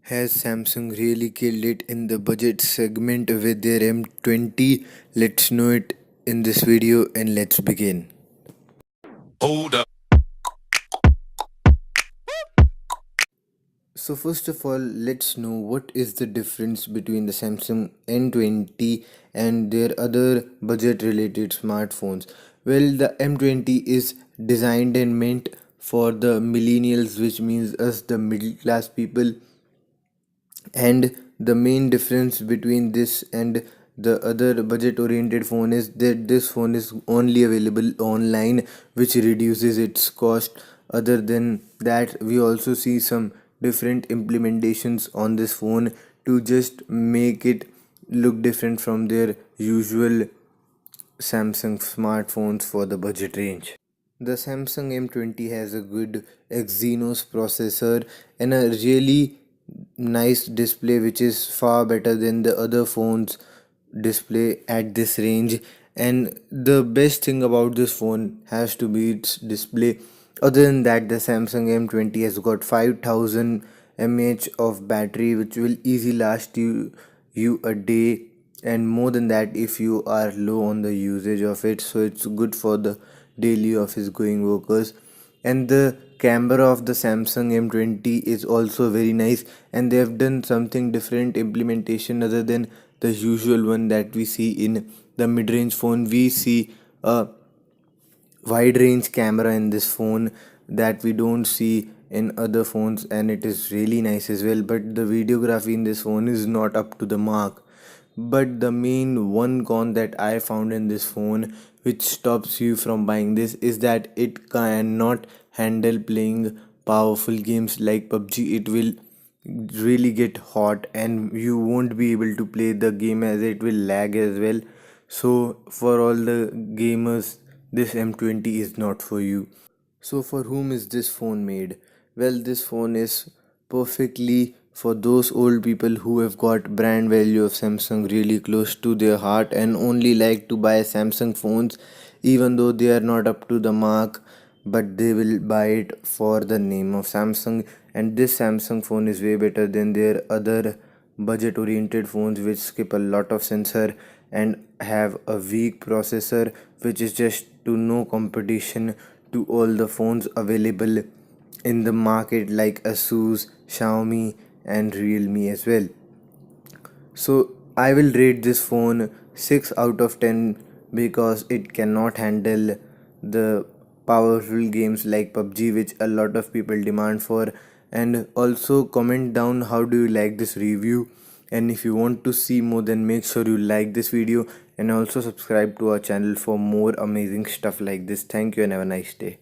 Has Samsung really killed it in the budget segment with their M20? Let's know it in this video and let's begin. Hold up. So first of all, let's know what is the difference between the Samsung N20 and their other budget related smartphones. Well, the M20 is designed and meant for the millennials, which means us the middle class people, and the main difference between this and the other budget oriented phone is that this phone is only available online, which reduces its cost. Other than that, we also see some different implementations on this phone to just make it look different from their usual Samsung smartphones for the budget range. The Samsung M20 has a good Exynos processor and a really nice display, which is far better than the other phones display at this range. And the best thing about this phone has to be its display. Other than that, the Samsung M20 has got 5000 mAh of battery, which will easily last you a day, and more than that if you are low on the usage of it, so it's good for the daily office going workers. And the camera of the Samsung M20 is also very nice, and they have done something different implementation other than the usual one that we see in the mid-range phone. We see a wide range camera in this phone that we don't see in other phones, and it is really nice as well, but the videography in this phone is not up to the mark. But the main one con that I found in this phone, which stops you from buying this, is that it cannot handle playing powerful games like PUBG. It will really get hot and you won't be able to play the game as it will lag as well. So for all the gamers, this M20 is not for you. So for whom is this phone made? Well, this phone is perfectly for those old people who have got brand value of Samsung really close to their heart and only like to buy Samsung phones even though they are not up to the mark, but they will buy it for the name of Samsung. And this Samsung phone is way better than their other budget oriented phones which skip a lot of sensor and have a weak processor, which is just to no competition to all the phones available in the market like Asus, Xiaomi and Realme as well. So I will rate this phone 6 out of 10 because it cannot handle the powerful games like PUBG, which a lot of people demand for. And also comment down how do you like this review, and if you want to see more, then make sure you like this video and also subscribe to our channel for more amazing stuff like this. Thank you and have a nice day.